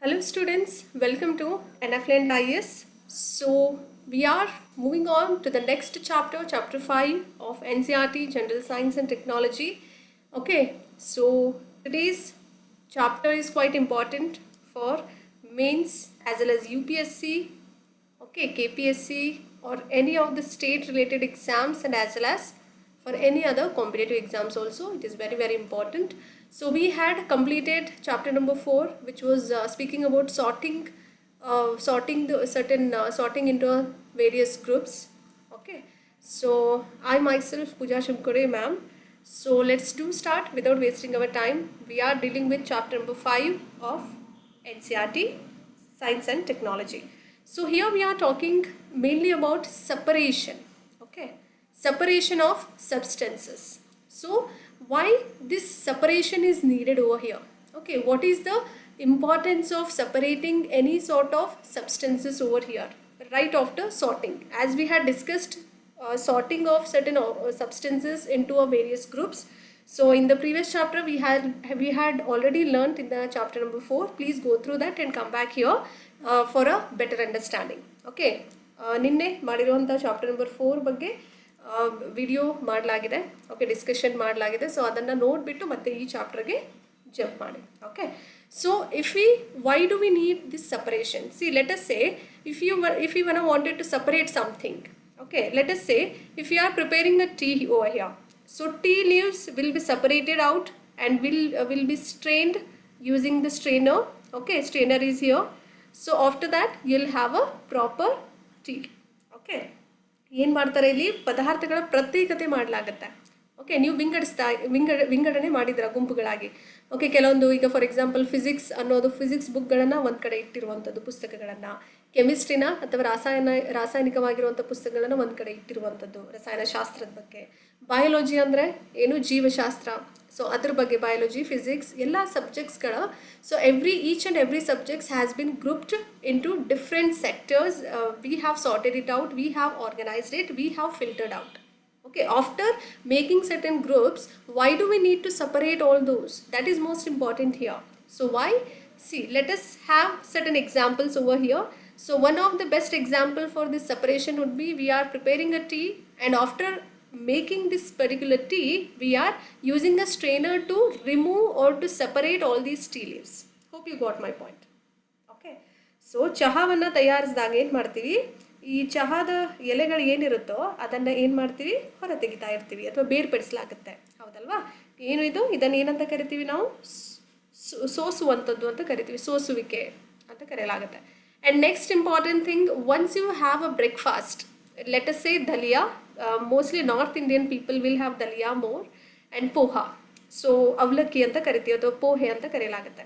Hello students, welcome to NFLand IS. So we are moving on to the next chapter, chapter 5 of NCERT General Science and Technology. Okay, so today's chapter is quite important for mains as well as UPSC, okay, KPSC or any of the state related exams, and as well as for any other competitive exams also. It is very important. So we had completed chapter number 4, which was speaking about sorting into various groups. Okay, so I myself, Pooja Shimkore ma'am. So let's do start without wasting our time. We are dealing with chapter number 5 of NCERT Science and Technology. So here we are talking mainly about separation. Okay, separation of substances. So why this separation is needed over here? Okay, what is the importance of separating any sort of substances over here right after sorting? As we had discussed, sorting of certain substances into a various groups. So in the previous chapter we had already learnt in the chapter number 4. Please go through that and come back here for a better understanding. Okay, ನಿನ್ನೆ ಮಾಡಿರುವಂಥ chapter number 4 ಬಗ್ಗೆ video ಮಾಡಲಾಗಿದೆ. Okay, discussion ಮಾಡಲಾಗಿದೆ. So ಅದನ್ನು ನೋಡಿಬಿಟ್ಟು ಮತ್ತೆ ಈ ಚಾಪ್ಟರ್ಗೆ jump ಮಾಡಿ. Okay, so why do we need this separation? See, let us say if you wanted to separate something. Okay, let us say if you are preparing a tea over here. So tea leaves will be separated out and will be strained using the strainer. Okay, strainer is here. So after that you'll have a proper tea. Okay, ಏನು ಮಾಡ್ತಾರೆ ಇಲ್ಲಿ ಪದಾರ್ಥಗಳ ಪ್ರತ್ಯೇಕತೆ ಮಾಡಲಾಗುತ್ತೆ. Okay, ನೀವು ವಿಂಗಡಣೆ ಮಾಡಿದ್ರ ಗುಂಪುಗಳಾಗಿ. ಓಕೆ, ಕೆಲವೊಂದು ಈಗ ಫಾರ್ ಎಕ್ಸಾಂಪಲ್ ಫಿಸಿಕ್ಸ್ ಅನ್ನೋದು ಫಿಸಿಕ್ಸ್ ಬುಕ್ಗಳನ್ನು ಒಂದು ಕಡೆ ಇಟ್ಟಿರುವಂಥದ್ದು, ಪುಸ್ತಕಗಳನ್ನು. ಕೆಮಿಸ್ಟ್ರಿನ ಅಥವಾ ರಾಸಾಯನಿಕವಾಗಿರುವಂಥ ಪುಸ್ತಕಗಳನ್ನು ಒಂದು ಕಡೆ ಇಟ್ಟಿರುವಂಥದ್ದು, ರಸಾಯನಶಾಸ್ತ್ರದ ಬಗ್ಗೆ. ಬಯಾಲಜಿ ಅಂದರೆ ಏನು, ಜೀವಶಾಸ್ತ್ರ. ಸೊ ಅದ್ರ ಬಗ್ಗೆ ಬಯಾಲಜಿ, ಫಿಸಿಕ್ಸ್ ಎಲ್ಲ ಸಬ್ಜೆಕ್ಟ್ಸ್ಗಳ. So each and every subjects has been grouped into different sectors. We have sorted it out, we have organized it, we have filtered out. Okay, after making certain groups, why do we need to separate all those? That is most important here. So why? See, let us have certain examples over here. So one of the best example for this separation would be, we are preparing a tea, and after making this particular tea we are using a strainer to remove or to separate all these tea leaves. Hope you got my point. Okay, so ಚಹಾವನ್ನು ತಯಾರಿಸಿದಾಗ ಏನು ಮಾಡ್ತೀವಿ, ಈ ಚಹಾದ ಎಲೆಗಳು ಏನಿರುತ್ತೋ ಅದನ್ನು ಏನು ಮಾಡ್ತೀವಿ, ಹೊರ ತೆಗಿತಾ ಇರ್ತೀವಿ ಅಥವಾ ಬೇರ್ಪಡಿಸಲಾಗುತ್ತೆ. ಹೌದಲ್ವಾ? ಏನು ಇದನ್ನು ಏನಂತ ಕರಿತೀವಿ ನಾವು, ಸೋಸುವಂಥದ್ದು ಅಂತ ಕರಿತೀವಿ, ಸೋಸುವಿಕೆ ಅಂತ ಕರೆಯಲಾಗುತ್ತೆ. And next important thing, once you have a breakfast, let us say dalia, mostly North Indian people will have dalia more, and poha. So avlaki anta karitivi ಅಥವಾ pohe ಅಂತ ಕರೆಯಲಾಗುತ್ತೆ.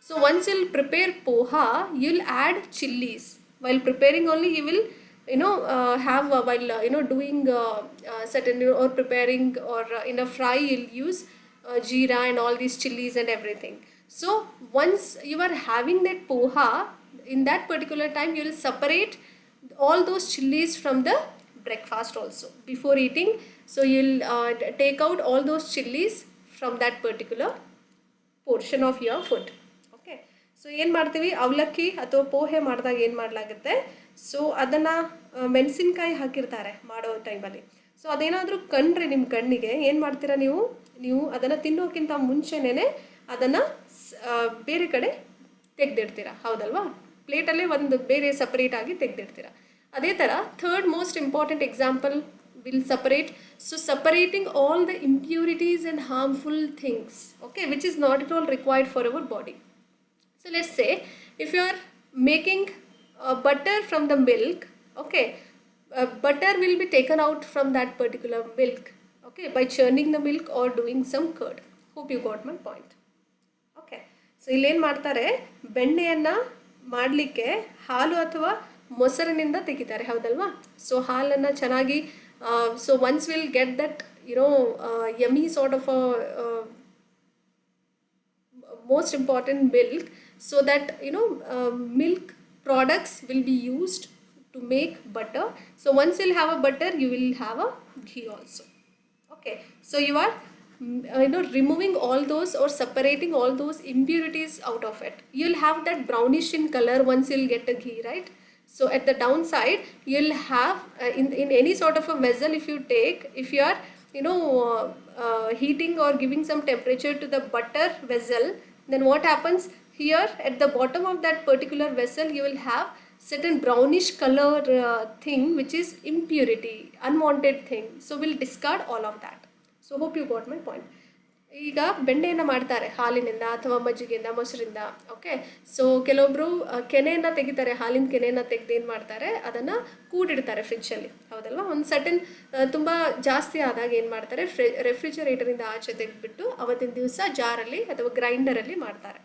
So once you'll prepare poha, you'll add chilies. While preparing only you will have while doing certain or preparing or in a fry you'll use jeera and all these chilies and everything. So once you are having that poha, in that particular time you will separate all those chilies from the breakfast also before eating. So you'll take out all those chilies from that particular portion of your food. Okay, so ಏನು ಮಾಡ್ತೀವಿ, ಅವಲಕ್ಕಿ ಅಥವಾ ಪೋಹೆ ಮಾಡಿದಾಗ ಏನು ಮಾಡಲಾಗುತ್ತೆ, so ಅದನ್ನು ಮೆಣಸಿನ್ಕಾಯಿ ಹಾಕಿರ್ತಾರೆ ಮಾಡೋ ಟೈಮಲ್ಲಿ. ಸೊ ಅದೇನಾದರೂ ಕಂಡ್ರೆ ನಿಮ್ಮ ಕಣ್ಣಿಗೆ ಏನು ಮಾಡ್ತೀರಾ, ನೀವು ಅದನ್ನು ತಿನ್ನೋಕ್ಕಿಂತ ಮುಂಚೆನೇ ಅದನ್ನು ಬೇರೆ ಕಡೆ ತೆಗೆದಿಡ್ತೀರಾ. ಹೌದಲ್ವಾ? ಪ್ಲೇಟಲ್ಲೇ ಒಂದು ಬೇರೆ ಸಪ್ರೇಟ್ ಆಗಿ ತೆಗೆದಿಡ್ತೀರಾ. ಅದೇ ಥರ third most important example will separate. So separating all the impurities and harmful things, okay, which is not it all required for our body. So let's say if you are making butter from the milk, okay, butter will be taken out from that particular milk, okay, by churning the milk or doing some curd. Hope you got my point. Okay, so ಇಲ್ಲೇನು ಮಾಡ್ತಾರೆ, ಬೆಣ್ಣೆಯನ್ನು ಮಾಡಲಿಕ್ಕೆ ಹಾಲು ಅಥವಾ ಮೊಸರಿನಿಂದ ತೆಗಿತಾರೆ. ಹೌದಲ್ವಾ? So ಹಾಲನ್ನು ಚೆನ್ನಾಗಿ, so once will get that yummy sort of most important milk, so that milk products will be used to make butter. So once you'll have a butter, you will have a ghee also. Okay, so you are removing all those or separating all those impurities out of it. You'll have that brownish in color once you'll get a ghee, right? So at the downside you'll have in any sort of a vessel, if you take, if you are heating or giving some temperature to the butter vessel, then what happens here at the bottom of that particular vessel, you will have certain brownish color thing which is impurity, unwanted thing. So we'll discard all of that. So hope you got my point. ಈಗ ಬೆಣ್ಣೆಯನ್ನು ಮಾಡ್ತಾರೆ ಹಾಲಿನಿಂದ ಅಥವಾ ಮಜ್ಜಿಗೆಯಿಂದ, ಮೊಸರಿಂದ. Okay, so ಕೆಲವೊಬ್ರು ಕೆನೆಯನ್ನು ತೆಗಿತಾರೆ, ಹಾಲಿನ ಕೆನೆಯನ್ನು ತೆಗೆದು ಏನು ಮಾಡ್ತಾರೆ, ಅದನ್ನು ಕೂಡಿಡ್ತಾರೆ ಫ್ರಿಜ್ಜಲ್ಲಿ, ಹೌದಲ್ವಾ? ಒಂದು ಸರ್ಟನ್ ತುಂಬ ಜಾಸ್ತಿ ಆದಾಗ ಏನು ಮಾಡ್ತಾರೆ, ರೆಫ್ರಿಜರೇಟರಿಂದ ಆಚೆ ತೆಗೆದುಬಿಟ್ಟು ಅವತ್ತಿನ ದಿವಸ ಜಾರಲ್ಲಿ ಅಥವಾ ಗ್ರೈಂಡರಲ್ಲಿ ಮಾಡ್ತಾರೆ.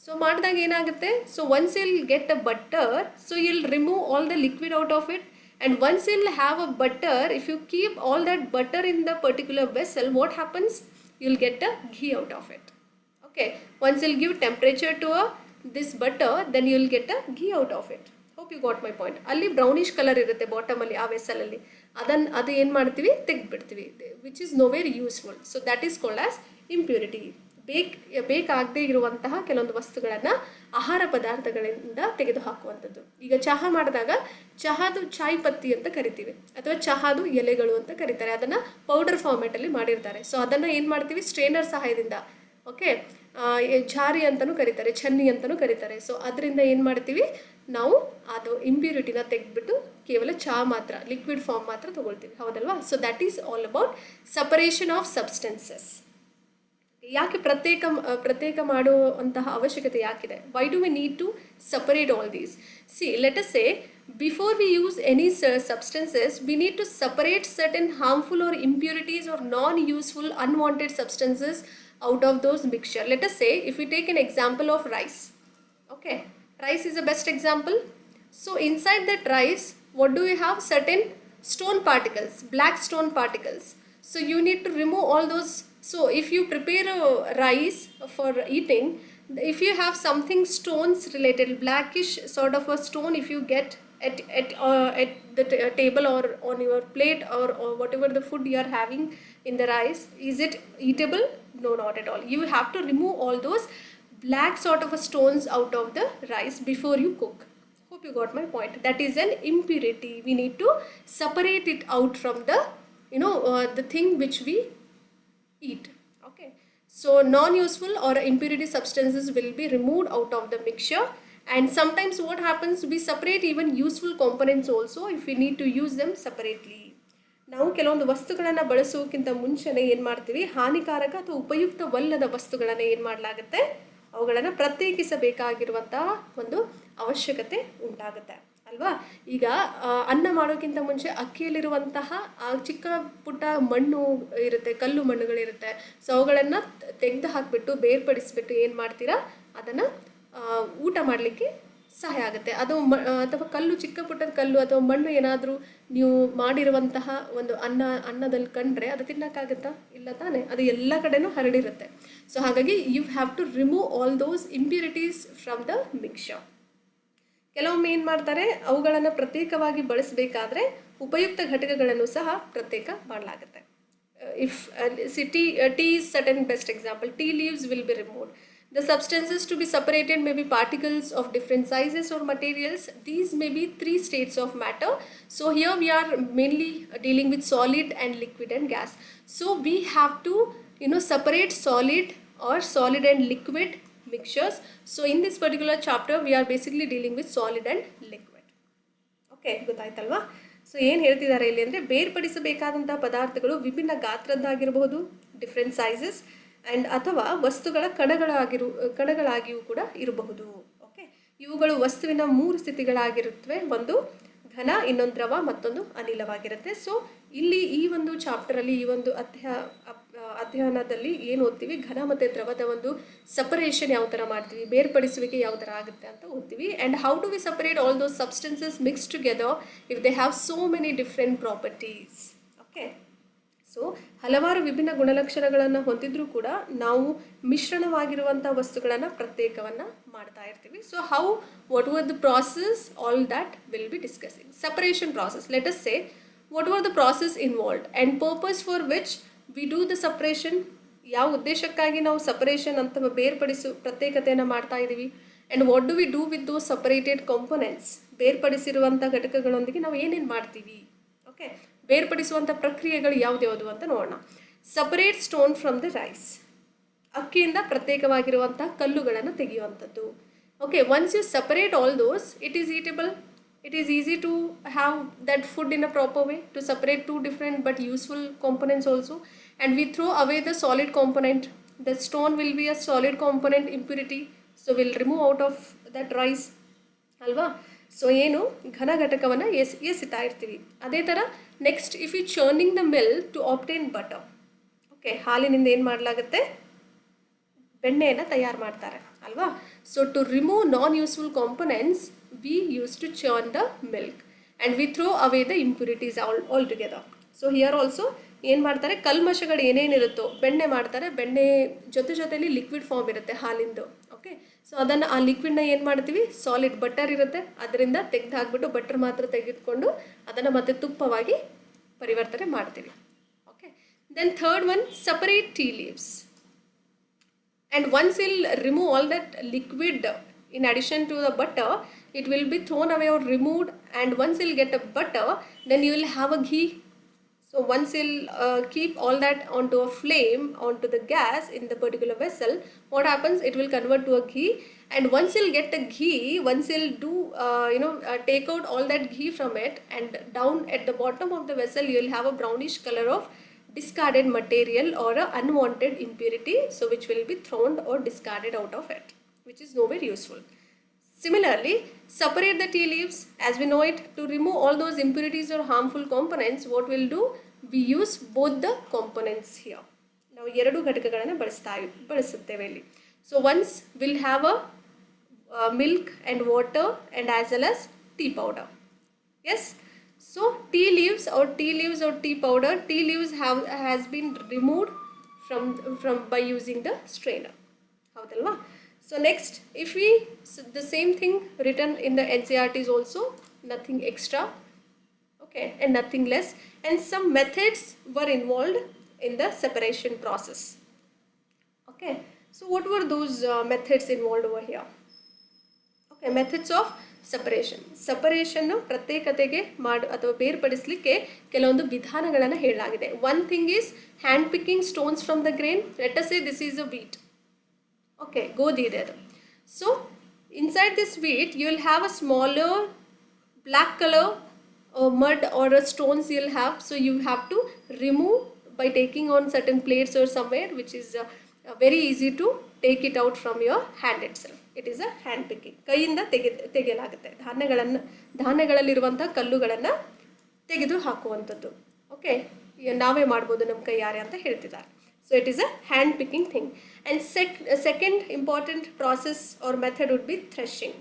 ಸೊ ಮಾಡಿದಾಗ ಏನಾಗುತ್ತೆ, so once you'll get a butter, so you'll remove all the liquid out of it, and once you'll have a butter, if you keep all that butter in the particular vessel, what happens, you'll get a ghee out of it. Okay, once you'll give temperature to this butter, then you'll get a ghee out of it. Hope you got my point. ಅಲ್ಲಿ brownish colour ಇರುತ್ತೆ ಬಾಟಮಲ್ಲಿ ಆ ವೆಸಲಲ್ಲಿ, ಅದು ಏನು ಮಾಡ್ತೀವಿ, ತೆಗೆದುಬಿಡ್ತೀವಿ, which is nowhere useful. So that is called as impurity. ಬೇಕಾಗದೇ ಇರುವಂತಹ ಕೆಲವೊಂದು ವಸ್ತುಗಳನ್ನು ಆಹಾರ ಪದಾರ್ಥಗಳಿಂದ ತೆಗೆದುಹಾಕುವಂಥದ್ದು. ಈಗ ಚಹಾ ಮಾಡಿದಾಗ ಚಹಾದು ಚಾಯ್ ಪತ್ತಿ ಅಂತ ಕರಿತೀವಿ, ಅಥವಾ ಚಹಾದು ಎಲೆಗಳು ಅಂತ ಕರೀತಾರೆ, ಅದನ್ನು ಪೌಡರ್ ಫಾರ್ಮೇಟಲ್ಲಿ ಮಾಡಿರ್ತಾರೆ. ಸೊ ಅದನ್ನು ಏನು ಮಾಡ್ತೀವಿ, ಸ್ಟ್ರೇನರ್ ಸಹಾಯದಿಂದ, ಓಕೆ, ಝಾರಿ ಅಂತಲೂ ಕರೀತಾರೆ, ಛನ್ನಿ ಅಂತಲೂ ಕರೀತಾರೆ. ಸೊ ಅದರಿಂದ ಏನು ಮಾಡ್ತೀವಿ, ನಾವು ಅದು ಇಂಪ್ಯೂರಿಟಿನ ತೆಗೆದ್ಬಿಟ್ಟು ಕೇವಲ ಚಹಾ ಮಾತ್ರ, ಲಿಕ್ವಿಡ್ ಫಾರ್ಮ್ ಮಾತ್ರ ತೊಗೊಳ್ತೀವಿ, ಹೌದಲ್ವಾ? So that is all about separation of substances. ಯಾಕೆ ಪ್ರತ್ಯೇಕ ಮಾಡುವಂತಹ ಅವಶ್ಯಕತೆ ಯಾಕಿದೆ? Why do we need to separate all these? See, let us say before we use any substances, we need to separate certain harmful or impurities or non useful unwanted substances out of those mixture. Let us say if we take an example of rice. Okay, rice is the best example. So inside that rice, what do we have? Certain stone particles, black stone particles. So you need to remove all those. So if you prepare a rice for eating, if you have something stones related, blackish sort of a stone, if you get at the table or on your plate, or whatever the food you are having in the rice, is it eatable? No, not at all. You have to remove all those black sort of stones out of the rice before you cook. Hope you got my point. That is an impurity. We need to separate it out from the the thing which we eat. Okay, so non-useful or impurity substances will be removed out of the mixture. And sometimes what happens, we separate even useful components also if we need to use them separately. ನಾವು ಕೆಲವೊಂದು ವಸ್ತುಗಳನ್ನು ಬಳಸೋಕ್ಕಿಂತ ಮುಂಚೆನೇ ಏನು ಮಾಡ್ತೀವಿ, ಹಾನಿಕಾರಕ ಅಥವಾ ಉಪಯುಕ್ತವಲ್ಲದ ವಸ್ತುಗಳನ್ನು ಏನು ಮಾಡಲಾಗುತ್ತೆ, ಅವುಗಳನ್ನು ಪ್ರತ್ಯೇಕಿಸಬೇಕಾಗಿರುವಂತಹ ಒಂದು ಅವಶ್ಯಕತೆ ಉಂಟಾಗುತ್ತೆ ಅಲ್ವಾ? ಈಗ ಅನ್ನ ಮಾಡೋಕ್ಕಿಂತ ಮುಂಚೆ ಅಕ್ಕಿಯಲ್ಲಿರುವಂತಹ ಚಿಕ್ಕ ಪುಟ್ಟ ಮಣ್ಣು ಇರುತ್ತೆ, ಕಲ್ಲು ಮಣ್ಣುಗಳಿರುತ್ತೆ. ಸೊ ಅವುಗಳನ್ನು ತೆಗೆದು ಹಾಕಿಬಿಟ್ಟು ಬೇರ್ಪಡಿಸಿಬಿಟ್ಟು ಏನು ಮಾಡ್ತೀರಾ, ಅದನ್ನು ಊಟ ಮಾಡಲಿಕ್ಕೆ ಸಹಾಯ ಆಗುತ್ತೆ. ಅದು ಅಥವಾ ಕಲ್ಲು, ಚಿಕ್ಕ ಪುಟ್ಟದ ಕಲ್ಲು ಅಥವಾ ಮಣ್ಣು ಏನಾದರೂ ನೀವು ಮಾಡಿರುವಂತಹ ಒಂದು ಅನ್ನದಲ್ಲಿ ಕಂಡ್ರೆ ಅದು ತಿನ್ನೋಕ್ಕಾಗತ್ತಾ? ಇಲ್ಲ ತಾನೇ, ಅದು ಎಲ್ಲ ಕಡೆನೂ ಹರಡಿರುತ್ತೆ. ಸೊ ಹಾಗಾಗಿ you have to remove all those impurities from the mixture. ಕೆಲವೊಮ್ಮೆ ಏನು ಮಾಡ್ತಾರೆ, ಅವುಗಳನ್ನು ಪ್ರತ್ಯೇಕವಾಗಿ ಬಳಸಬೇಕಾದ್ರೆ ಉಪಯುಕ್ತ ಘಟಕಗಳನ್ನು ಸಹ ಪ್ರತ್ಯೇಕ ಮಾಡಲಾಗುತ್ತೆ. If tea is certain best example. Tea leaves will be removed. The substances to be separated may be particles of different sizes or materials. These may be 3 states of matter. So here we are mainly dealing with solid and liquid and gas. So we have to separate solid and liquid mixtures. So in this particular chapter we are basically dealing with solid and liquid. Okay, ಗೊತ್ತಾಯ್ತಲ್ವಾ? So ಏನು ಹೇಳ್ತಿದ್ದಾರೆ ಇಲ್ಲಿ ಅಂದರೆ, ಬೇರ್ಪಡಿಸಬೇಕಾದಂಥ ಪದಾರ್ಥಗಳು ವಿಭಿನ್ನ ಗಾತ್ರದ್ದಾಗಿರಬಹುದು, different sizes, and ಅಥವಾ ವಸ್ತುಗಳ ಕಣಗಳಾಗಿಯೂ ಕೂಡ ಇರಬಹುದು. ಓಕೆ, ಇವುಗಳು ವಸ್ತುವಿನ 3 ಸ್ಥಿತಿಗಳಾಗಿರುತ್ತವೆ. ಒಂದು ಘನ, ಇನ್ನೊಂದು ದ್ರವ, ಮತ್ತೊಂದು ಅನಿಲವಾಗಿರುತ್ತೆ. ಸೊ ಇಲ್ಲಿ ಈ ಒಂದು ಚಾಪ್ಟರಲ್ಲಿ, ಈ ಒಂದು ಅಧ್ಯಯನದಲ್ಲಿ ಏನು ಓದ್ತೀವಿ, ಘನ ಮತ್ತು ದ್ರವದ ಒಂದು ಸಪರೇಷನ್ ಯಾವ ಥರ ಮಾಡ್ತೀವಿ, ಬೇರ್ಪಡಿಸುವಿಕೆ ಯಾವ ಥರ ಆಗುತ್ತೆ ಅಂತ ಓದ್ತೀವಿ. And how do we separate all those substances mix together if they have so many different properties. Okay, so ಹಲವಾರು ವಿಭಿನ್ನ ಗುಣಲಕ್ಷಣಗಳನ್ನು ಹೊಂದಿದ್ರೂ ಕೂಡ ನಾವು ಮಿಶ್ರಣವಾಗಿರುವಂಥ ವಸ್ತುಗಳನ್ನು ಪ್ರತ್ಯೇಕವನ್ನು ಮಾಡ್ತಾ ಇರ್ತೀವಿ. So what were the process, all that will be discussing. Separation process, let us say what were the process involved and purpose for which we do the separation ಯಾವ ಉದ್ದೇಶಕ್ಕಾಗಿ ನಾವು ಸಪರೇಷನ್ ಅಥವಾ ಪ್ರತ್ಯೇಕತೆಯನ್ನು ಮಾಡ್ತಾ ಇದ್ದೀವಿ, and what do we do with those separated components. ಬೇರ್ಪಡಿಸಿರುವಂಥ ಘಟಕಗಳೊಂದಿಗೆ ನಾವು ಏನೇನು ಮಾಡ್ತೀವಿ, ಓಕೆ, ಬೇರ್ಪಡಿಸುವಂಥ ಪ್ರಕ್ರಿಯೆಗಳು ಯಾವ್ದ್ಯಾವುದು ಅಂತ ನೋಡೋಣ. Separate stone from the rice. ಅಕ್ಕಿಯಿಂದ ಪ್ರತ್ಯೇಕವಾಗಿರುವಂಥ ಕಲ್ಲುಗಳನ್ನು ತೆಗೆಯುವಂಥದ್ದು. Okay, once you separate all those, it is eatable. It is easy to have that food in a proper way, to separate two different but useful components also. And we throw away the solid component. The stone will be a solid component impurity, so we'll remove out of that rice alva. So ಏನು ಘನ ಘಟಕವನ್ನು ಎಸಿತಾ ಇರ್ತೀವಿ. ಅದೇ ಥರ next, if you churning the milk to obtain butter. Okay, ಹಾಲಿನಿಂದ ಏನು ಮಾಡಲಾಗುತ್ತೆ, ಬೆಣ್ಣೆಯನ್ನು ತಯಾರು ಮಾಡ್ತಾರೆ ಅಲ್ವಾ. So to remove non useful components we used to churn the milk and we throw away the impurities all together. So here also ಏನು ಮಾಡ್ತಾರೆ, ಕಲ್ಮಶಗಳು ಏನೇನಿರುತ್ತೋ ಬೆಣ್ಣೆ ಮಾಡ್ತಾರೆ. ಬೆಣ್ಣೆ ಜೊತೆಲಿ ಲಿಕ್ವಿಡ್ ಫಾರ್ಮ್ ಇರುತ್ತೆ ಹಾಲಿಂದು. ಓಕೆ, ಸೊ ಅದನ್ನು ಆ ಲಿಕ್ವಿಡ್ನ ಏನು ಮಾಡ್ತೀವಿ, ಸಾಲಿಡ್ ಬಟರ್ ಇರುತ್ತೆ ಅದರಿಂದ ತೆಗೆದು ಹಾಕ್ಬಿಟ್ಟು ಬಟರ್ ಮಾತ್ರ ತೆಗೆದುಕೊಂಡು ಅದನ್ನು ಮತ್ತೆ ತುಪ್ಪವಾಗಿ ಪರಿವರ್ತನೆ ಮಾಡ್ತೀವಿ. Okay, then third one, separate tea leaves. And once you'll remove all that liquid in addition to the butter, it will be thrown away or removed, and once you'll get a butter, then you will have a ghee. So once you'll keep all that onto a flame, onto the gas in the particular vessel, what happens, it will convert to a ghee. And once you'll get a ghee, once you'll do take out all that ghee from it, and down at the bottom of the vessel you'll have a brownish color of discarded material or a unwanted impurity, so which will be thrown or discarded out of it, which is nowhere useful. Similarly, separate the tea leaves. As we know it, to remove all those impurities or harmful components, what we'll do, we use both the components here. Now ಎರಡು ಘಟಕಗಳನ್ನು ಬಳಸುತ್ತೇವೆ ಇಲ್ಲಿ. So once we'll have a milk and water and as well as tea powder. Yes. So tea leaves or tea powder, tea leaves has been removed from by using the strainer. Haudalva. So next, if we, so the same thing written in the NCERTs also, nothing extra, okay, and nothing less, and some methods were involved in the separation process. Okay, so what were those methods involved over here? Okay, methods of ಸಪರೇಷನ್ನು ಪ್ರತ್ಯೇಕತೆಗೆ ಅಥವಾ ಬೇರ್ಪಡಿಸಲಿಕ್ಕೆ ಕೆಲವೊಂದು ವಿಧಾನಗಳನ್ನು ಹೇಳಲಾಗಿದೆ. One thing is hand picking stones from the grain. Let us say this is a wheat. Okay, ಗೋಧಿ ಇದೆ ಅದು. So inside this wheat you will have a smaller black colour mud or stones you'll have. So you have to remove by taking on certain plates or somewhere, which is very easy to take it out from your hand itself. It is a hand picking. ಕೈಯಿಂದ ತೆಗೆಯಲಾಗುತ್ತೆ ಧಾನ್ಯಗಳಲ್ಲಿರುವಂಥ ಕಲ್ಲುಗಳನ್ನು ತೆಗೆದು ಹಾಕುವಂಥದ್ದು. Okay, ನಾವೇ ಮಾಡ್ಬೋದು ನಮ್ಮ ಕೈಯಾರೆ ಅಂತ ಹೇಳ್ತಿದ್ದಾರೆ. So it is a hand picking thing. And second important process or method would be threshing.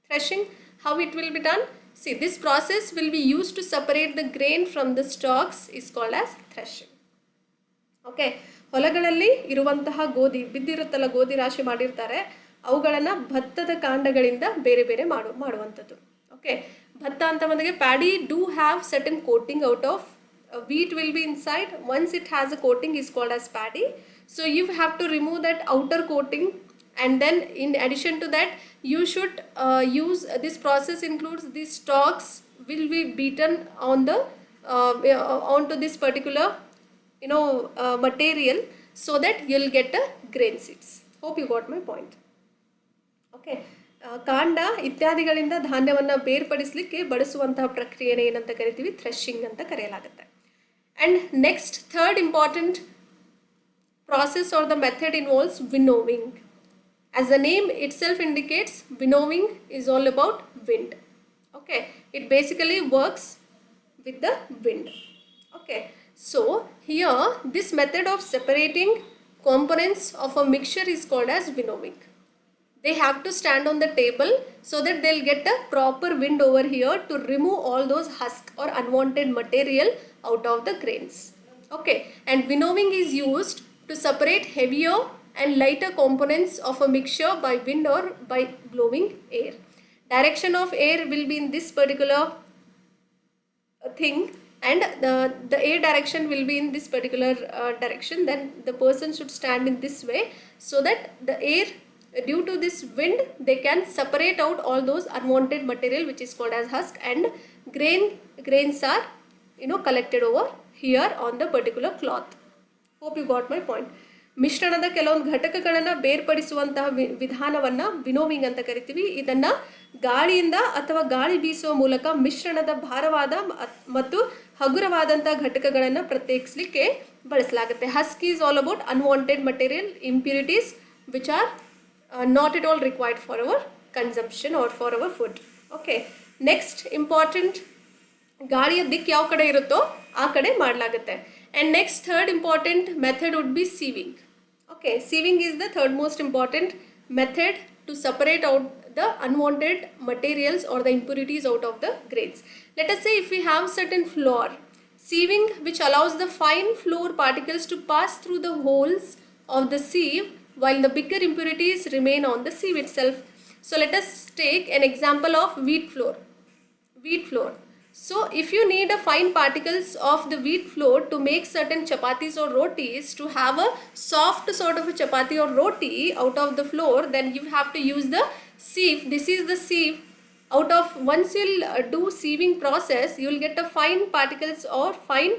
Threshing, how it will be done? See, this process will be used to separate the grain from the stalks is called as threshing. Okay, ಹೊಲಗಳಲ್ಲಿ ಇರುವಂತಹ ಗೋಧಿ ಬಿದ್ದಿರುತ್ತಲ್ಲ, ಗೋಧಿ ರಾಶಿ ಮಾಡಿರ್ತಾರೆ, ಅವುಗಳನ್ನು ಭತ್ತದ ಕಾಂಡಗಳಿಂದ ಬೇರೆ ಬೇರೆ ಮಾಡುವಂಥದ್ದು. ಓಕೆ, ಭತ್ತ ಅಂತ ಬಂದಾಗ paddy do have certain coating out of wheat will be inside. Once it has a coating is called as paddy. So you have to remove that outer coating, and then in addition to that you should use this process includes these stalks will be beaten on the onto this particular material, so that you'll get a grain seeds. Hope you got my point. Okay, ಕಾಂಡ ಇತ್ಯಾದಿಗಳಿಂದ ಧಾನ್ಯವನ್ನು ಬೇರ್ಪಡಿಸಲಿಕ್ಕೆ ಬಳಸುವಂತಹ ಪ್ರಕ್ರಿಯೆನೇ ಏನಂತ ಕರಿತೀವಿ, threshing ಅಂತ ಕರೆಯಲಾಗುತ್ತೆ. And next, third important process or the method involves winnowing. As the name itself indicates, winnowing is all about wind. Okay, it basically works with the wind. Okay, so here this method of separating components of a mixture is called as winnowing. They have to stand on the table so that they'll get a proper wind over here to remove all those husk or unwanted material out of the grains. Okay, and winnowing is used to separate heavier and lighter components of a mixture by wind or by blowing air. Direction of air will be in this particular thing. and the air direction will be in this particular direction, then the person should stand in this way, so that the air, due to this wind, they can separate out all those unwanted material which is called as husk, and grains are collected over here on the particular cloth. Hope you got my point. ಮಿಶ್ರಣದ ಕೆಲವೊಂದು ಘಟಕಗಳನ್ನು ಬೇರ್ಪಡಿಸುವಂತಹ ವಿಧಾನವನ್ನು ವಿನೋವಿಂಗ್ ಅಂತ ಕರಿತೀವಿ. ಇದನ್ನು ಗಾಳಿಯಿಂದ ಅಥವಾ ಗಾಳಿ ಬೀಸುವ ಮೂಲಕ ಮಿಶ್ರಣದ ಭಾರವಾದ ಮತ್ತು ಹಗುರವಾದಂಥ ಘಟಕಗಳನ್ನು ಪ್ರತ್ಯೇಕಿಸಲಿಕ್ಕೆ ಬಳಸಲಾಗುತ್ತೆ. Husk is all about unwanted material, impurities which are not at all required for our consumption or for our food. Okay, next important, ಗಾಳಿಯ ದಿಕ್ಕು ಯಾವ ಕಡೆ ಇರುತ್ತೋ ಆ ಕಡೆ ಮಾಡಲಾಗುತ್ತೆ. And next third important method would be sieving. Okay, sieving is the third most important method to separate out the unwanted materials or the impurities out of the grains. Let us say if we have certain flour, sieving which allows the fine flour particles to pass through the holes of the sieve while the bigger impurities remain on the sieve itself. So let us take an example of wheat flour. So if you need a fine particles of the wheat flour to make certain chapatis or rotis, to have a soft sort of a chapati or roti out of the flour, then you have to use the sieve. This is the sieve. Out of, once you'll do sieving process, you will get a fine particles or fine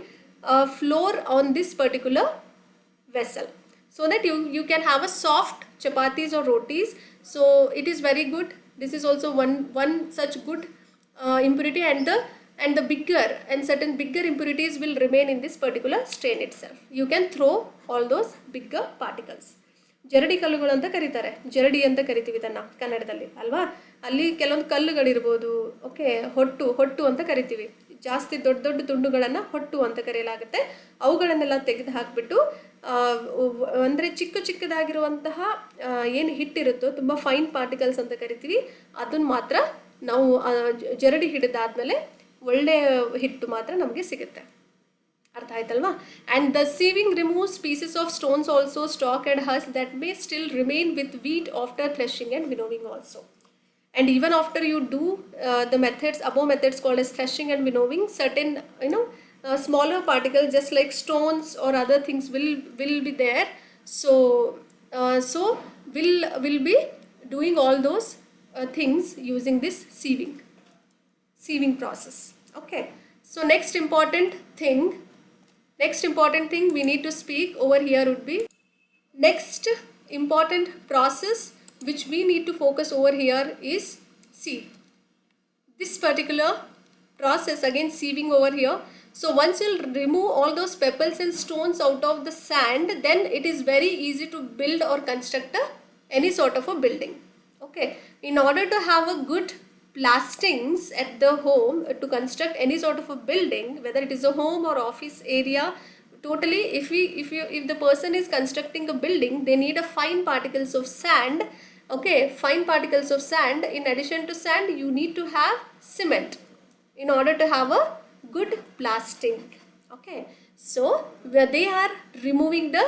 flour on this particular vessel, so that you can have a soft chapatis or rotis. So it is very good. This is also one such good impurity, and the bigger and certain bigger impurities will remain in this particular stain itself. You can throw all those bigger particles. ಜರಡಿ ಕಲ್ಲುಗಳು ಅಂತ ಕರೀತಾರೆ, ಜರಡಿ ಅಂತ ಕರಿತೀವಿ ಇದನ್ನು ಕನ್ನಡದಲ್ಲಿ ಅಲ್ವಾ. ಅಲ್ಲಿ ಕೆಲವೊಂದು ಕಲ್ಲುಗಳಿರ್ಬೋದು. ಓಕೆ, ಹೊಟ್ಟು ಅಂತ ಕರಿತೀವಿ. ಜಾಸ್ತಿ ದೊಡ್ಡ ದೊಡ್ಡ ತುಂಡುಗಳನ್ನು ಹೊಟ್ಟು ಅಂತ ಕರೆಯಲಾಗುತ್ತೆ. ಅವುಗಳನ್ನೆಲ್ಲ ತೆಗೆದು ಹಾಕಿಬಿಟ್ಟು, ಅಂದರೆ ಚಿಕ್ಕದಾಗಿರುವಂತಹ ಏನು ಹಿಟ್ಟಿರುತ್ತೋ, ತುಂಬ ಫೈನ್ ಪಾರ್ಟಿಕಲ್ಸ್ ಅಂತ ಕರಿತೀವಿ, ಅದನ್ನು ಮಾತ್ರ ನಾವು ಜರಡಿ ಹಿಡಿದಾದ್ಮೇಲೆ ಒಳ್ಳೆ ಹಿಟ್ಟು ಮಾತ್ರ ನಮಗೆ ಸಿಗುತ್ತೆ. ಅರ್ಥ ಆಯ್ತಲ್ವಾ. And the sieving removes pieces of stones also, stalk and husk that may still remain with wheat after threshing and winnowing also. And even after you do the above methods called as threshing and winnowing, certain smaller particles just like stones or other things will be there. So will be doing all those things using this sieving process. Okay, so next important thing we need to speak over here would be, next important process which we need to focus over here is sieve. This particular process, again sieving over here. So once you'll remove all those pebbles and stones out of the sand, then it is very easy to build or construct any sort of a building. Okay, in order to have a good plastings at the home, to construct any sort of a building, whether it is a home or office area, totally if the person is constructing a building, they need a fine particles of sand. Okay, fine particles of sand. In addition to sand, you need to have cement in order to have a good plasting. Okay, so where they are removing the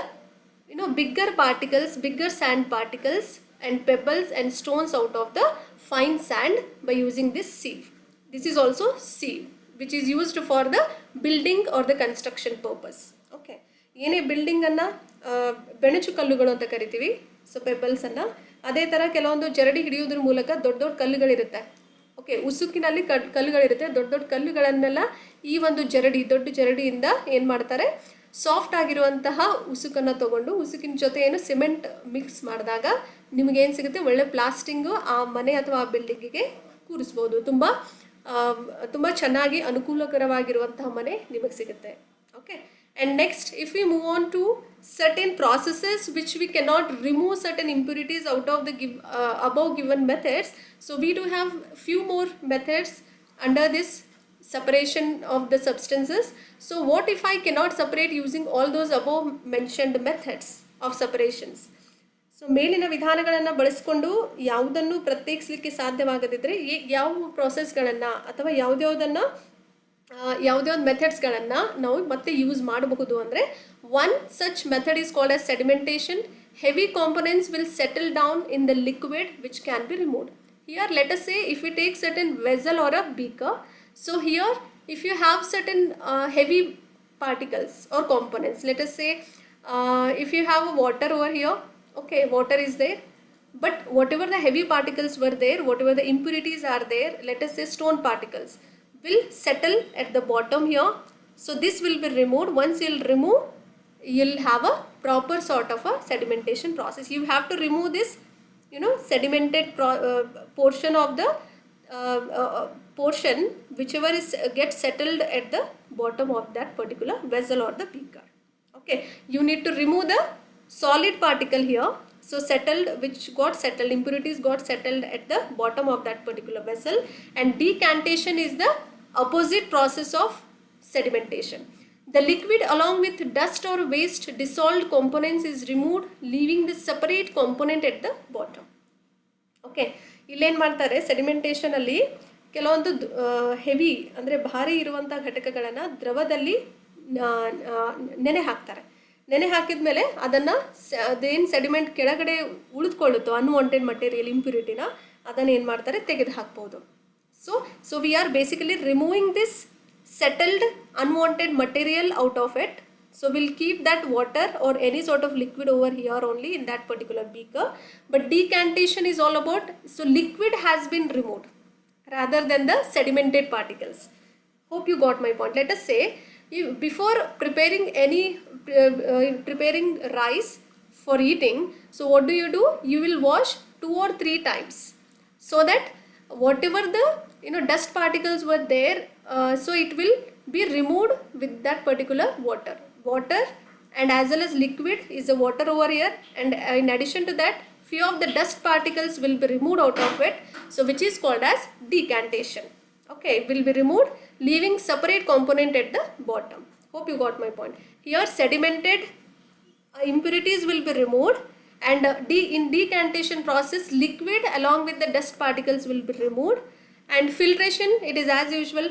bigger particles, bigger sand particles and pebbles and stones out of the fine sand by using this sieve. This is also sieve which is used for the building or the construction purpose. Okay, ಏನೇ building ಅನ್ನ ಬೆಣಚು ಕಲ್ಲುಗಳು ಅಂತ ಕರಿತೀವಿ. So pebbles ಅನ್ನ ಅದೇ ತರ ಕೆಲವೊಂದು ಜರಡಿ ಹಿಡಿಯೋದ್ರ ಮೂಲಕ ದೊಡ್ಡ ಕಲ್ಲುಗಳಿರುತ್ತೆ. ಓಕೆ, ಉಸುಕಿನಲ್ಲಿ ಕಲ್ಲುಗಳಿರುತ್ತೆ. ದೊಡ್ಡ ಕಲ್ಲುಗಳನ್ನೆಲ್ಲ ಈ ಒಂದು ದೊಡ್ಡ ಜರಡಿಯಿಂದ ಏನು ಮಾಡ್ತಾರೆ, ಸಾಫ್ಟ್ ಆಗಿರುವಂತಹ ಉಸುಕನ್ನು ತಗೊಂಡು ಉಸುಕಿನ ಜೊತೆ ಏನು ಸಿಮೆಂಟ್ ಮಿಕ್ಸ್ ಮಾಡಿದಾಗ ನಿಮಗೇನು ಸಿಗುತ್ತೆ, ಒಳ್ಳೆ ಪ್ಲಾಸ್ಟಿಂಗು ಆ ಮನೆ ಅಥವಾ ಆ ಬಿಲ್ಡಿಂಗಿಗೆ ಕೂರಿಸ್ಬೋದು. ತುಂಬ ಚೆನ್ನಾಗಿ ಅನುಕೂಲಕರವಾಗಿರುವಂತಹ ಮನೆ ನಿಮಗೆ ಸಿಗುತ್ತೆ. Okay, and next if we move on to certain processes which we cannot remove certain impurities out of the above given methods, so we do have few more methods under this separation of the substances. So what if I cannot separate using all those above mentioned methods of separations? So ಮೇಲಿನ ವಿಧಾನಗಳನ್ನು ಬಳಸಿಕೊಂಡು ಯಾವುದನ್ನು ಪ್ರತ್ಯೇಕಿಸಲಿಕ್ಕೆ ಸಾಧ್ಯವಾಗದಿದ್ದರೆ ಯಾವ ಪ್ರೋಸೆಸ್ಗಳನ್ನು ಅಥವಾ ಯಾವುದ್ಯಾವುದನ್ನು ಮೆಥಡ್ಸ್ಗಳನ್ನು ನಾವು ಮತ್ತೆ use ಮಾಡಬಹುದು ಅಂದರೆ, one such method is called as sedimentation. Heavy components will settle down in the liquid which can be removed. Here let us say if we take certain vessel or a beaker, so here if you have certain heavy particles or components, let us say if you have water over here, okay, water is there, but whatever the heavy particles were there, whatever the impurities are there, let us say stone particles, will settle at the bottom here. So this will be removed. Once you'll remove, you'll have a proper sort of a sedimentation process. You have to remove this, sedimented portion of the portion whichever is gets settled at the bottom of that particular vessel or the beaker. Okay, you need to remove the solid particle here. So settled, which got settled, impurities got settled at the bottom of that particular vessel, and decantation is the opposite process of sedimentation. The liquid along with dust or waste dissolved components is removed, leaving the separate component at the bottom. Okay, ಇಲ್ಲೇನು ಮಾಡ್ತಾರೆ, ಸೆಡಿಮೆಂಟೇಷನಲ್ಲಿ ಕೆಲವೊಂದು heavy ಅಂದರೆ ಭಾರಿ ಇರುವಂಥ ಘಟಕಗಳನ್ನು ದ್ರವದಲ್ಲಿ ನೆನೆ ಹಾಕ್ತಾರೆ. ನೆನೆ ಹಾಕಿದ ಮೇಲೆ ಅದನ್ನು ಅದೇನು ಸೆಡಿಮೆಂಟ್ ಕೆಳಗಡೆ ಉಳಿದುಕೊಳ್ಳುತ್ತೋ ಅನ್ವಾಂಟೆಡ್ ಮಟೀರಿಯಲ್ ಇಂಪ್ಯೂರಿಟಿನ ಅದನ್ನು ಏನು ಮಾಡ್ತಾರೆ, ತೆಗೆದು ಹಾಕ್ಬೋದು. So we are basically removing this settled unwanted material out of it. So we'll keep that water or any sort of liquid over here only in that particular beaker. But decantation is all about, so liquid has been removed rather than the sedimented particles. Hope you got my point. Let us say before preparing preparing rice for eating, so what do? You will wash 2 or 3 times so that whatever the dust particles were there, so it will be removed with that particular water and as well as liquid is the water over here, and in addition to that few of the dust particles will be removed out of it, so which is called as decantation. Okay, it will be removed, leaving separate component at the bottom. Hope you got my point. Here sedimented impurities will be removed, and in decantation process liquid along with the dust particles will be removed. And filtration, it is as usual.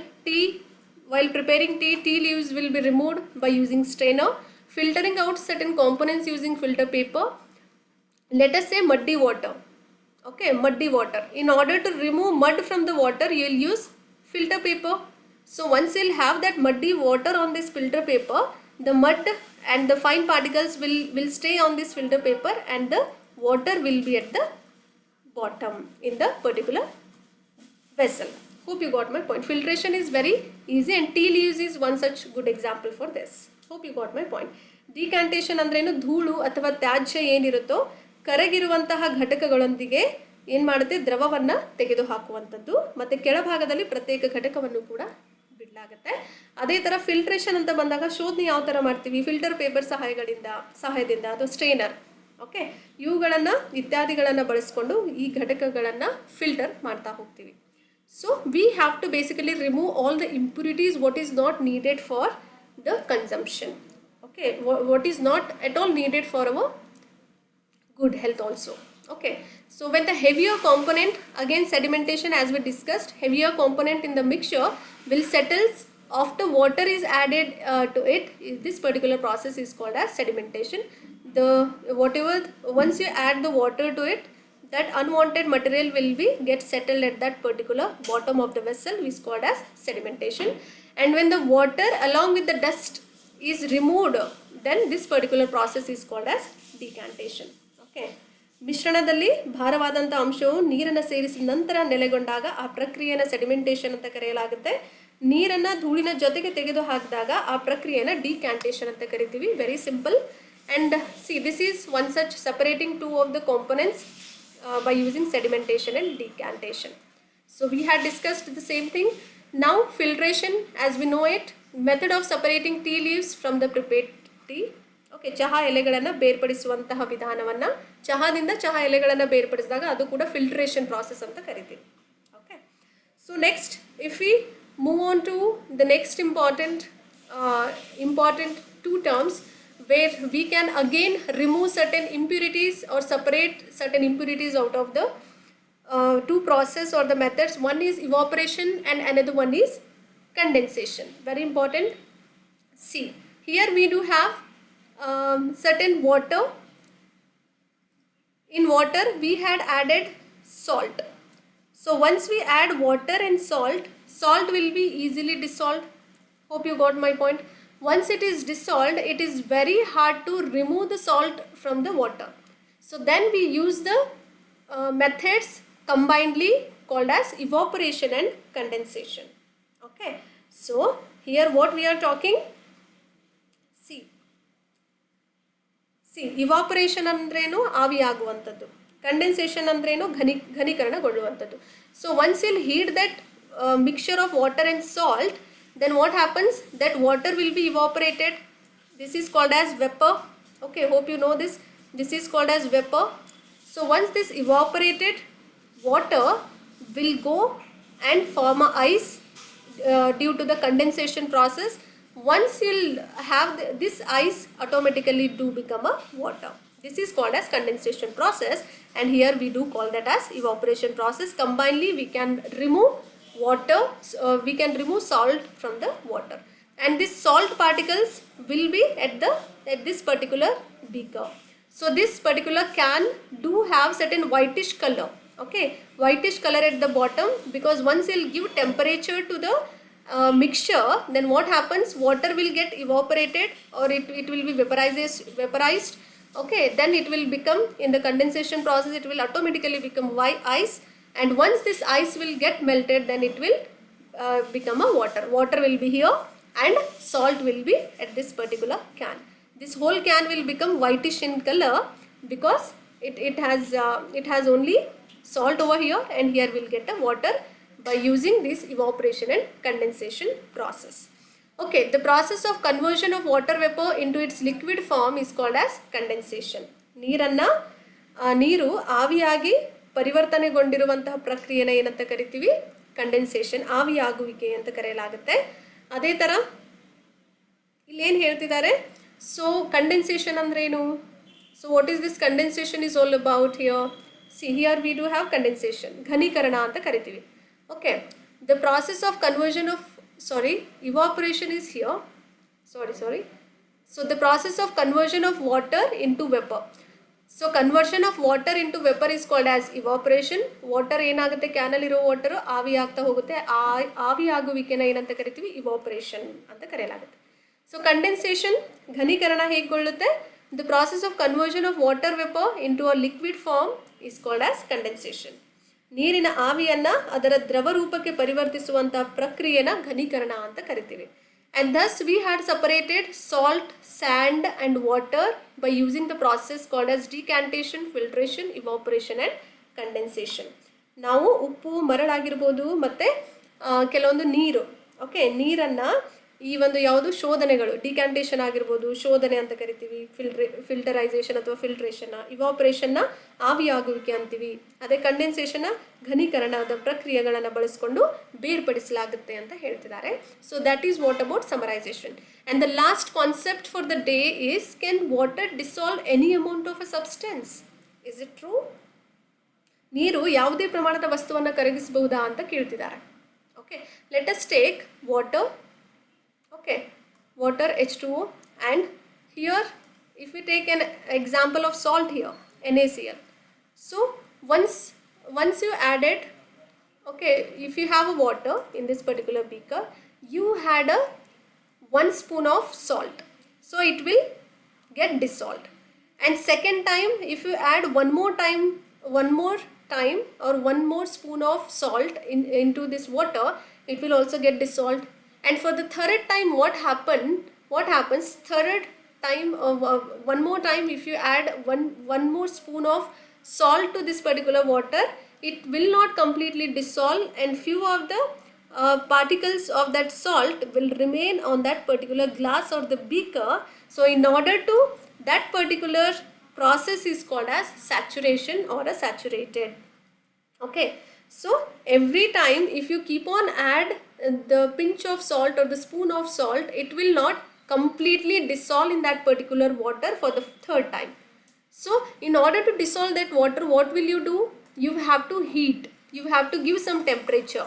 While preparing tea leaves will be removed by using strainer. Filtering out certain components using filter paper. Let us say muddy water. Okay, muddy water. In order to remove mud from the water, you will use filter paper. So once you will have that muddy water on this filter paper, the mud and the fine particles will stay on this filter paper, and the water will be at the bottom in the particular vessel. Hope you got my point. Filtration is very easy, and tea leaves is one such good example for this. Hope you got my point. Decantation ಅಂದ್ರೇನು, ಧೂಳು ಅಥವಾ ತ್ಯಾಜ್ಯ ಏನಿರುತ್ತೋ ಕರಗಿರುವಂತಹ ಘಟಕಗಳೊಂದಿಗೆ ಏನು ಮಾಡುತ್ತೆ, ದ್ರವವನ್ನು ತೆಗೆದು ಹಾಕುವಂಥದ್ದು, ಮತ್ತು ಕೆಳಭಾಗದಲ್ಲಿ ಪ್ರತ್ಯೇಕ ಘಟಕವನ್ನು ಕೂಡ ಬಿಡಲಾಗುತ್ತೆ. ಅದೇ ಥರ ಫಿಲ್ಟ್ರೇಷನ್ ಅಂತ ಬಂದಾಗ ಶೋಧನೆ ಯಾವ ಥರ ಮಾಡ್ತೀವಿ, ಫಿಲ್ಟರ್ ಪೇಪರ್ ಸಹಾಯದಿಂದ ಅಥವಾ ಸ್ಟ್ರೈನರ್, ಓಕೆ, ಇವುಗಳನ್ನು ಇತ್ಯಾದಿಗಳನ್ನು ಬಳಸ್ಕೊಂಡು ಈ ಘಟಕಗಳನ್ನು ಫಿಲ್ಟರ್ ಮಾಡ್ತಾ ಹೋಗ್ತೀವಿ. So we have to basically remove all the impurities what is not needed for the consumption. Okay, what is not at all needed for our good health also. Okay, so when the heavier component, again sedimentation as we discussed, heavier component in the mixture will settle after water is added to it. This particular process is called as sedimentation. Once you add the water to it, that unwanted material will get settled at that particular bottom of the vessel, which is called as sedimentation. And when the water along with the dust is removed, then this particular process is called as decantation. Okay, ಮಿಶ್ರಣದಲ್ಲಿ ಭಾರವಾದಂಥ ಅಂಶವು ನೀರನ್ನು ಸೇರಿಸಿದ ನಂತರ ನೆಲೆಗೊಂಡಾಗ ಆ ಪ್ರಕ್ರಿಯೆಯನ್ನು sedimentation ಅಂತ ಕರೆಯಲಾಗುತ್ತೆ. ನೀರನ್ನು ಧೂಳಿನ ಜೊತೆಗೆ ತೆಗೆದು ಹಾಕಿದಾಗ ಆ ಪ್ರಕ್ರಿಯೆಯನ್ನು ಡಿಕ್ಯಾಂಟೇಷನ್ ಅಂತ ಕರಿತೀವಿ. Very simple. And see, this is one such separating two of the components by using sedimentation and decantation. So we had discussed the same thing. Now filtration, as we know it, method of separating tea leaves from the prepared tea. Okay, ಚಹಾ ಎಲೆಗಳನ್ನು ಬೇರ್ಪಡಿಸುವಂತಹ ವಿಧಾನವನ್ನು, ಚಹಾದಿಂದ ಚಹಾ ಎಲೆಗಳನ್ನು ಬೇರ್ಪಡಿಸಿದಾಗ ಅದು ಕೂಡ filtration process ಅಂತ ಕರಿತೀವಿ. Okay, so next if we move on to the next important two terms where we can again remove certain impurities or separate certain impurities out of the two process or the methods. One is evaporation and another one is condensation. Very important. See, here we do have certain water. In water we had added salt. So once we add water and salt, salt will be easily dissolved. Hope you got my point. Once it is dissolved, it is very hard to remove the salt from the water. So then we use the methods combinedly called as evaporation and condensation. Okay, so here what we are talking, see evaporation ಅಂದ್ರೇನು ಆವಿ ಆಗುವಂಥದ್ದು, condensation ಅಂದ್ರೇನು ಘನೀಕರಣಗೊಳ್ಳುವಂಥದ್ದು. So once you heat that mixture of water and salt, then what happens, that water will be evaporated. This is called as vapor. Okay, hope you know this. This is called as vapor. So once this evaporated water will go and form a ice due to the condensation process. Once you'll have this ice automatically do become a water. This is called as condensation process, and here we do call that as evaporation process. Combinedly we can remove water, we can remove salt from the water, and these salt particles will be at this particular beaker. So this particular can do have certain whitish color. Okay, whitish color at the bottom, because once you'll give temperature to the mixture, then what happens, water will get evaporated, or it will be vaporized. Okay, then it will become, in the condensation process, it will automatically become white ice, and once this ice will get melted, then it will become a water will be here, and salt will be at this particular can. This whole can will become whitish in color, because it has only salt over here, and here we'll get a water by using this evaporation and condensation process. Okay, the process of conversion of water vapor into its liquid form is called as condensation. ನೀರು ಆವಿಯಾಗಿ ಪರಿವರ್ತನೆಗೊಂಡಿರುವಂತಹ ಪ್ರಕ್ರಿಯೆನ ಏನಂತ ಕರಿತೀವಿ, condensation, ಆವಿಯಾಗುವಿಕೆ ಅಂತ ಕರೆಯಲಾಗುತ್ತೆ. ಅದೇ ಥರ ಇಲ್ಲಿ ಏನು ಹೇಳ್ತಿದ್ದಾರೆ, ಸೊ ಕಂಡೆನ್ಸೇಷನ್ ಅಂದ್ರೇನು, so what is this condensation is all about here? See, here we do have condensation, ಘನೀಕರಣ ಅಂತ ಕರಿತೀವಿ. Okay, the process of conversion of evaporation is here. So the process of conversion of water into vapor. So conversion of water into vapor is called as evaporation. Water ಏನಾಗುತ್ತೆ, ಕ್ಯಾನಲ್ಲಿ ಇರೋ water ಆವಿ ಆಗ್ತಾ ಹೋಗುತ್ತೆ, ಆವಿ ಆಗುವಿಕೆನ ಏನಂತ ಕರಿತೀವಿ, evaporation ಅಂತ ಕರೆಯಲಾಗುತ್ತೆ. So condensation, ಘನೀಕರಣ ಹೇಗೊಳ್ಳುತ್ತೆ, the process of conversion of water vapor into a liquid form is called as condensation. ನೀರಿನ ಆವಿಯನ್ನ ಅದರ ದ್ರವ ರೂಪಕ್ಕೆ ಪರಿವರ್ತಿಸುವಂತಹ ಪ್ರಕ್ರಿಯೆನ ಘನೀಕರಣ ಅಂತ ಕರಿತೀವಿ. And thus we had separated salt, sand and water by using the process called as decantation, filtration, evaporation and condensation. ನಾವು ಉಪ್ಪು, ಮರಳಾಗಿರ್ಬೋದು, ಮತ್ತು ಕೆಲವೊಂದು ನೀರು, ಓಕೆ, ನೀರನ್ನು ಈ ಒಂದು ಯಾವುದು ಶೋಧನೆಗಳು, ಡಿಕ್ಯಾಂಟೇಷನ್ ಆಗಿರ್ಬೋದು, ಶೋಧನೆ ಅಂತ ಕರಿತೀವಿ, ಫಿಲ್ಟರೈಸೇಷನ್ ಅಥವಾ ಫಿಲ್ಟ್ರೇಷನ್ನ, ಇವಾಪರೇಷನ್ನ ಆವಿಯಾಗುವಿಕೆ ಅಂತೀವಿ, ಅದೇ ಕಂಡೆನ್ಸೇಷನ್ನ ಘನೀಕರಣದ ಪ್ರಕ್ರಿಯೆಗಳನ್ನು ಬಳಸ್ಕೊಂಡು ಬೇರ್ಪಡಿಸಲಾಗುತ್ತೆ ಅಂತ ಹೇಳ್ತಿದ್ದಾರೆ. So that is what about summarisation. And the last concept for the day is, can water dissolve any amount of a substance? Is it true? ನೀರು ಯಾವುದೇ ಪ್ರಮಾಣದ ವಸ್ತುವನ್ನು ಕರಗಿಸಬಹುದಾ ಅಂತ ಕೇಳ್ತಿದ್ದಾರೆ. Okay, let us take water. Okay, water H2O, and here if we take an example of salt here, NaCl. So once you add it, okay, if you have a water in this particular beaker, you had a 1 spoon of salt, so it will get dissolved. And second time, if you add one more time or one more spoon of salt into this water, it will also get dissolved. And for the third time, what happens, third time, one more time, if you add one more spoon of salt to this particular water, it will not completely dissolve, and few of the particles of that salt will remain on that particular glass or the beaker. So in order to, that particular process is called as saturation or a saturated. Okay, so every time if you keep on add the pinch of salt or the spoon of salt, it will not completely dissolve in that particular water for the third time. So in order to dissolve that water, what will you do? You have to heat, you have to give some temperature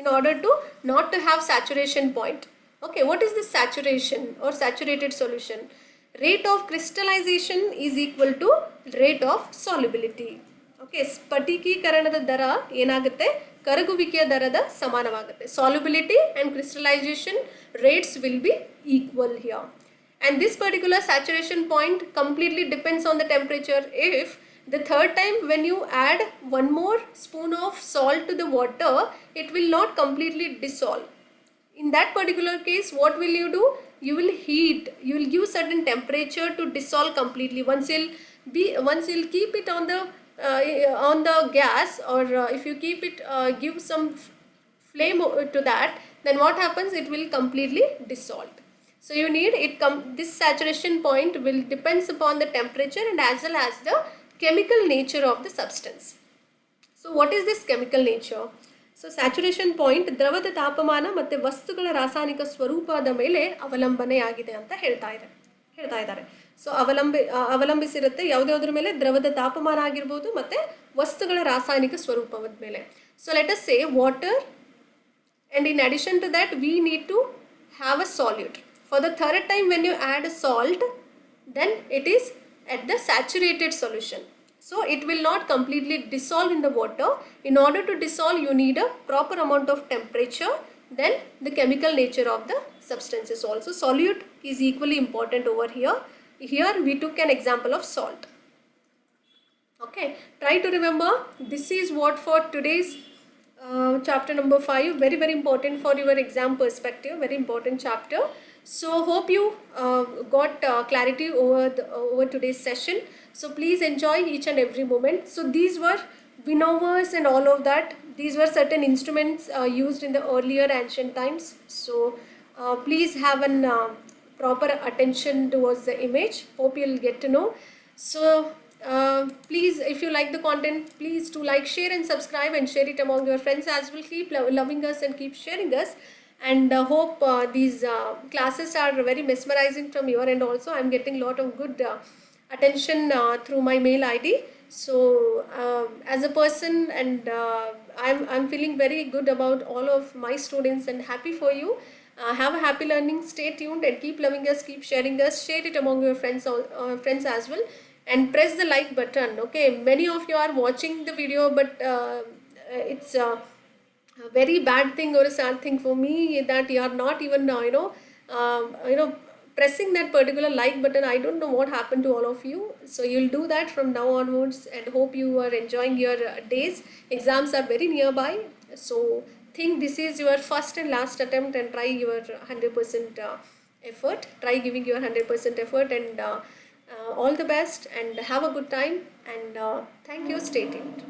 in order to not to have saturation point. Okay, what is this saturation or saturated solution? Rate of crystallization is equal to rate of solubility. Okay, ಸ್ಫಟಿಕೀಕರಣದ ದರ ಏನಾಗುತ್ತೆ, ಕರಗುವಿಕೆಯ ದರದ ಸಮಾನವಾಗುತ್ತೆ. Solubility and crystallisation rates will be equal here. And this particular saturation point completely depends on the temperature. If the third time when you add one more spoon of salt to the water, it will not completely dissolve. In that particular case, what will you do? You will heat, you will give certain temperature to dissolve completely. Once you'll keep it on the gas, or if you keep it, give some flame to that, then what happens, it will completely dissolve. So you need it this saturation point will depends upon the temperature and as well as the chemical nature of the substance. So what is this chemical nature? So saturation point ದ್ರವದ ತಾಪಮಾನ ಮತ್ತು ವಸ್ತುಗಳ ರಾಸಾಯನಿಕ ಸ್ವರೂಪದ ಮೇಲೆ ಅವಲಂಬನೆಯಾಗಿದೆ ಅಂತ ಹೇಳ್ತಾ ಇದ್ದಾರೆ. ಸೊ ಅವಲಂಬಿಸಿರುತ್ತೆ ಯಾವುದ್ರ ಮೇಲೆ, ದ್ರವದ ತಾಪಮಾನ ಆಗಿರ್ಬೋದು ಮತ್ತು ವಸ್ತುಗಳ ರಾಸಾಯನಿಕ ಸ್ವರೂಪದ ಮೇಲೆ. So let us say water, and in addition to that we need to have a solute. For the third time when you add salt, then it is at the saturated solution. So it will not completely dissolve in the water. In order to dissolve, you need a proper amount of temperature. Then the chemical nature of the substance is also. Solute is equally important over here. Here we took an example of salt. Okay, try to remember, this is what for today's chapter number 5, very very important for your exam perspective, very important chapter. So hope you got clarity over today's session. So please enjoy each and every moment. So these were winnovers and all of that. These were certain instruments used in the earlier ancient times. So please have an proper attention towards the image. Hope you'll get to know. So please, if you like the content, please do like, share and subscribe, and share it among your friends as well. Keep loving us and keep sharing us. And hope these classes are very mesmerizing from your end also. I'm getting a lot of good attention through my mail ID. So as a person, and I'm feeling very good about all of my students and happy for you. Have a happy learning. Stay tuned and keep loving us, keep sharing us, share it among your friends as well, and press the like button. Okay, many of you are watching the video, but it's a very bad thing or a sad thing for me that you are not even pressing that particular like button. I don't know what happened to all of you. So you'll do that from now onwards, and hope you are enjoying your days. Exams are very nearby, so think this is your first and last attempt, and try your 100% effort. Try giving your 100% effort, and all the best, and have a good time, and thank you. Stay tuned.